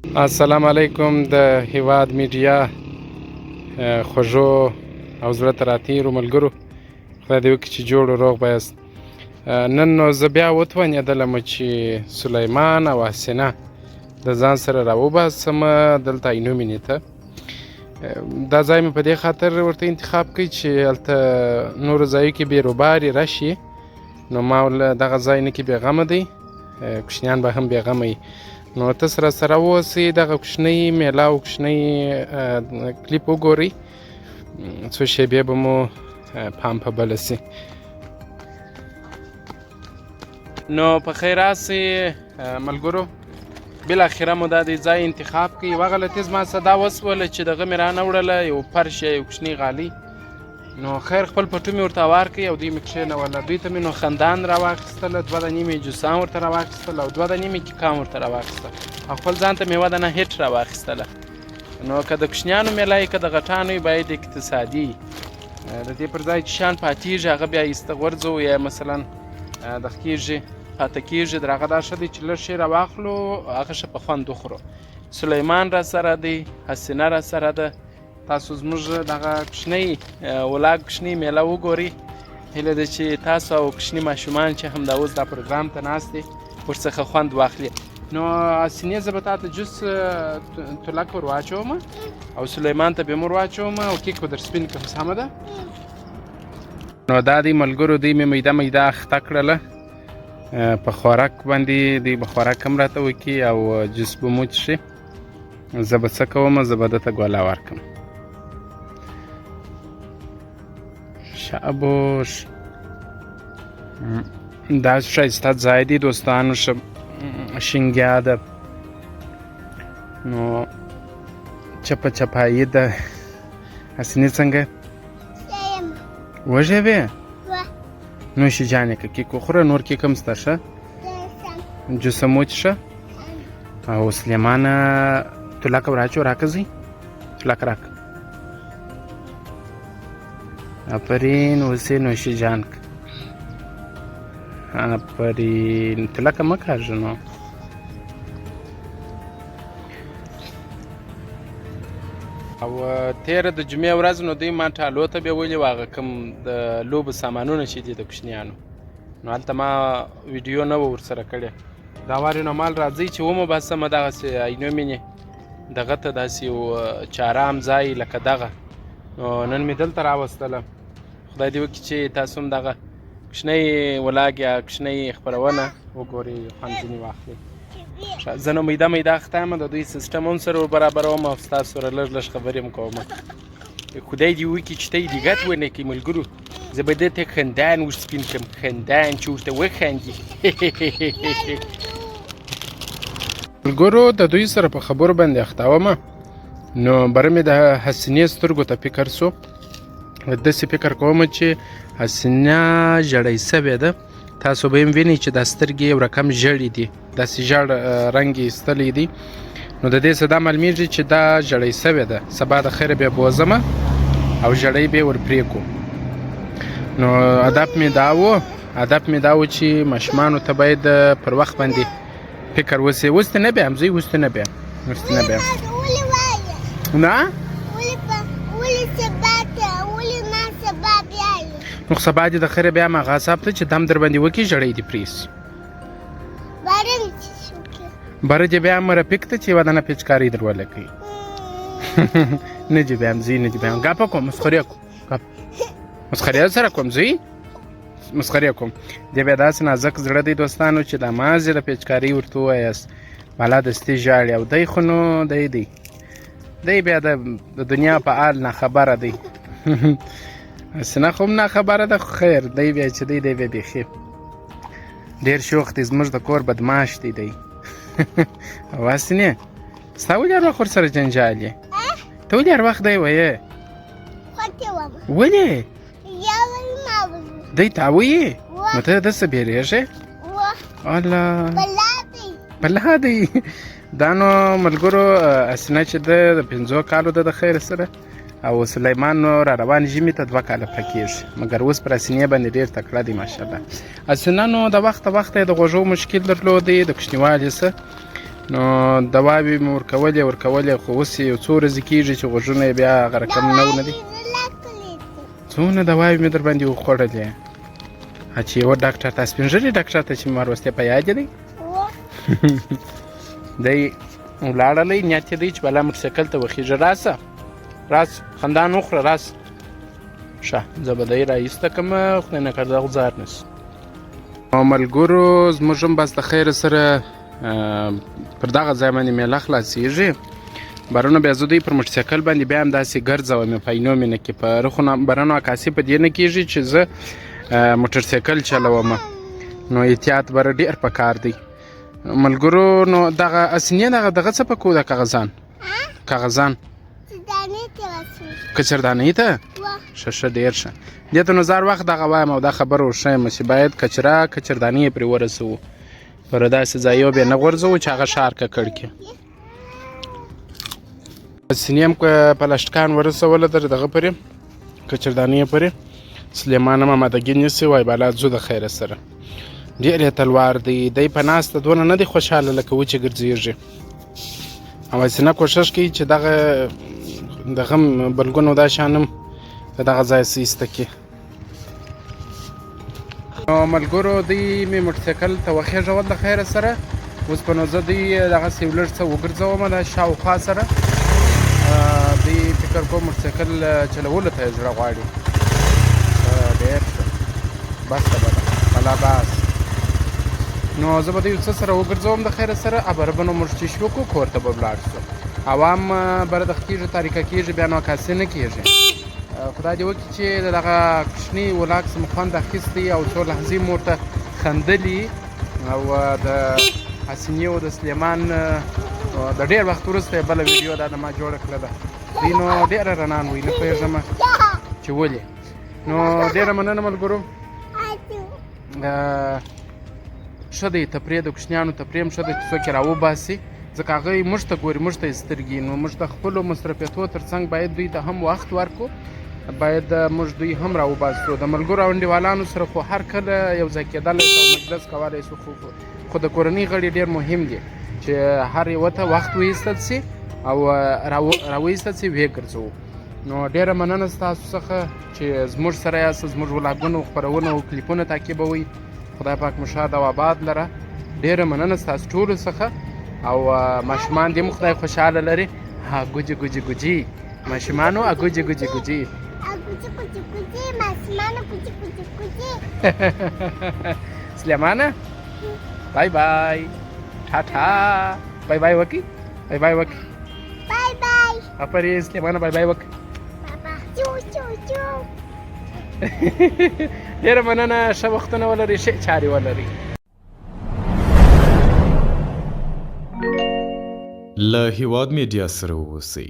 السلام علیکم د هیواد میډیا خوږو او زړه ته راتېرو ملګرو، خدای دې وکړي چې جوړ و روغ به یاست. نن نو زه بیا وتوانېدلم چې سلیمان او حسینه د ځان سره راوباسم دلته عینو مینې ته. دا ځای مې په دې خاطر ورته انتخاب کړی چې هلته نورو ځایو کې بېروبارې راشي، نو ما وله دغه ځای نه کې بېغمه دی، کوچنیان به هم بېغمه وي. نو تاسو راسره واوسئ، دغه کوچنۍ میله او کوچنۍ کلیپ وګورئ، څو شېبې به مو پام په بله سي. نو په خیر راسئ ملګرو، بالاخره مو دا د ځای انتخاب کړي. یوه غلطي زما څه دا وسوله چې دغه مې رانه وړله، یو فرش یا یو کوچنۍ غالۍ. نو خیر خپل پټو مې ورته هوار کړي او دوی مې کښېنوله. دوی ته مې نو خندان راواخیستله، 2 دانې مې جوسان ورته راواخیستل او 2 دانې مې کیکان ورته راواخیستل او خپل ځان ته میوه دانه هیټ راواخیستله. نو که د کوچنیانو میله وي که د غټانو وي باید اقتصادي وي. د دې پر ځای چې شیان پاتېږي هغه بیا ایسته غورځوو، یا مثلا دغه کېږي پاته کېږي، در هغه دا ښه دی چې لږ شی راواخلو هغه ښه په خوند وخورو. سلیمان را سره دی، حسینه را سره ده. تاسو زموږ دغه کوچنۍ ولاګ کوچنۍ میله وګورئ. هیله ده چې تاسو او کوچني ماشومان چې هم دا اوس دا پروګرام ته ناست دي ورڅخه خوند واخلي. نو حسینې زه به تا ته جوس تلک ور واچوم او سلیمان ته به مور واچوم او کیک به در سپین کړم، سمه ده؟ نو دا دی ملګرو، دوی مې میده میده اخته کړله په خوراک باندې. دوی به خوراک هم راته وکړي او جوس به مو څښي. زه به څه کوم، زه به دته ګوله ورکړم. شابوش، دا ښایسته ځای دی دوستانو، ښه شینګیا ده، نو چپه چپایي ده. حسینې څنګه وږې وې؟ نوشي جانې که کیک وخوره، نور کیک هم شته، ښه جوس هم وڅښه. او سلیمانه تلکه ور اچو، راکه ځئ تلکه راکه. آفرین، اوسې نوشي جان که. آفرین، تلکه مه کاږه نو. او تېره د جمعې ورځ نو دوی ما ټالو ته بیولي وو، هغه کوم د لوبو سامانونه چې دي د کوچنیانو، نو هلته ما ویډیو نه وه ورسره کړې. دا وار یې نو مال راځئ چې ومباسمه دغسې عینو مینې دغه ته، داسې یو چارام ځای لکه دغه. نو نن مې دلته راوستله. خدای دې وکړي چې تاسو هم دغه کوچنی ولاګ یا کوچنۍ خپرونه وګورئ، خوند ځینې واخلئ. زه نو میده میده اخته یم، د دوی سیسټم هم سره ور برابروم او ستاسو سره لږ لږ خبرې هم کوم. خدای دې وکړي چې ته یې دیګت ونه کړي ملګرو، زه به دې ته خندان ور سپین کړم، خندان چې ورته وخاندي. ملګرو د دوی سره په خبرو باندې اخته ومه، نو بره مې د حسینې سترګو ته فکر سو. داسې فکر کوم چې حسینه ژړی سوې ده. تاسو به هم وینئ چې دا سترګې یو رقم ژړې دي، داسې ژړ رنګ یې ایستلی دی. نو د دې څه دا معلومیږي چې دا ژړی سوې ده. سبا د خیره بیا بوځمه او ژړی به یې ور پرېږدو. نو هدف مې دا و چې ماشومانو ته باید پر وخت باندې فکر وسي. اوس ته نه بیم زوی، اوس ته نه بیم، اوس ته نه بیم. نه نو سبا دې د خیره بیا هغه حساب ته چې دم در باندې وکړي ژړی دې پرېږدي. بره دې بیا هم رفیق ته چې یوه دانه پیچکارۍ در ولګوي. نه دې بیا هم زوی، نه دې بیا هم ګپه کوم، مسخرې کوم، مسخرې سره کوم زوی، مسخرې کوم. دې بیا داسې نازک زړه دی دوستانو چې دا مازې د پیچکارۍ ورته ووایاست بالا دستي ژاړي. او دی خو نو دی بیا د دنیا په حال ناخبره دی. حسینه خو هم ناخبره ده، خو خیر دی بیا چې دی بیا بیخي ډېر شوخ دی، زموږ د کور بدماش دی دی. او حسینې ستا ولې هر وخت ورسره جنجال یې؟ ته ولې هر وخت دی ویې؟ ولې دی تا ویې؟ نو ته داسې بیریږې؟ الله بلا دی. دا نو ملګرو حسینه چې ده د 5 کالو ده د خیر سره، او سلیمان نو را روان ژمي ته 2 کاله پوره کېږي، مګر اوس پر حسینې باندې ډېر تکړه دی ماشاءالله. حسینه نو د وخته وخته یې د غوږو مشکل درلودی، د کوچنیوالي څه نو دواوې مې ورکولې خو اوس یو څو ورځې کېږي چې غوږونه یې بیا هغه رقم نه دي. څونه دواوې مې در باندې وخوړلې چې یوه ډاکټر ته سپین ږیري ډاکټر ته چې ما وروستی په یاد دی دی ولاړلی نیت یې دی چې بلا موټرسایکل ته وخېږه. راسه خندان وخوره راسه ښه زه به دی رایسته کړم خدای نکرده غوځار نه شي. ملګرو زموږ هم بس د خیره سره پر دغه ځای باندې میله خلاصېږي. بارونه بیا زه دوی پر موټرسایکل باندې بیا هم داسې ګرځوم په عینو مې نه کې په رخونه برنو عکاسي په دې نه کېږي چې زه موټرسایکل چلوم نو احتیاط بره ډېر پکار دی ملګرو. نو دغه اسینې دغه څه پکو د کاغذان کچردانې ته ښه ډېر ښه دې ته نو زار وخت دغه وایم او دا خبره وښیم چې باید کچردانې یې پرې ورسوو پر داسې ځایو بیا نه غورځوو چې هغه ښار ککړ کړي. سینې هم پلاسټکان ورسوله دغه پرې کچردانې یې پرې سلیمان هم امادګي نیسي وایي بالا ځو د خیره سره ډېر یې تلوار دی دی په ناسته دونه نه دی خوشحاله لکه وچې ګرځېږي او هسې نه کوښښ کوي چې دغه بلګونو دا شان هم د دغه ځای څه ایسته کړي. نو ملګرو دوی مې موټرسایکل ته وخېژول د خیره سره اوس په نو زه دوی دغسې یو لږ څه وګرځوم د شاوخوا سره دوی فکر کوم موټرسایکل چلولو ته یې زړه غواړي. ډېر ښه بس ته بده الله باس. نو زه به دوی څه سره وګرځوم د خیره سره ابره به نو موږ چې شو کړو کور ته به ولاړ شو. عوام بره دغه کېږي تاریکه کېږي بیا نو عکاسي نه کېږي. خدای دې وکړي چې دغه کوچني ولاکس مو خوند اخیستی او څو لحظې مو ورته خندلي او د حسینې او د سلیمان د ډېر وخت وروسته یې بله ویډیو دا د ما جوړه کړې ده. دوی نو ډېره رڼان وي نه پوهېږم چې ولې. نو ډېره مننه ملګرو ښه دی تفریح د کوچنیانو تفریح هم ښه دی چې څوک یې راوباسي ځکه هغوی موږ ته ګوري موږ ته یې سترګې نو موږ د خپلو مصرفیتو تر څنګ باید دوی ته هم وخت ورکړو باید موږ دوی هم راوباسو. د ملګرو او انډیوالانو سره خو هر کله یو ځای کېدلی شو او مجلس کولی شو خو د کورنۍ غړي ډېر مهم دي چې هر یوه ته وخت وایستل سي او راوایستل سي ویې ګرځوو. نو ډېره مننه ستاسو څخه چې زموږ سره یاست زموږ ولاګونو خپرونه او کلیپونه تعقیبوئ. خدای پاک مو ښاد او آباد لره. ډېره مننه ستاسو ټولو څخه او ماشومان دې مو خدای خوشحاله لري. ګوجې ماشومانو ګوجې سلیمانه بای بای ټاټا بای بای وکړي افرین سلیمانه بای بای وکړي ډېره مننه ښه وختونه ولرئ ښې چارې ولرئ. له هیواد میډیا سره اوسئ.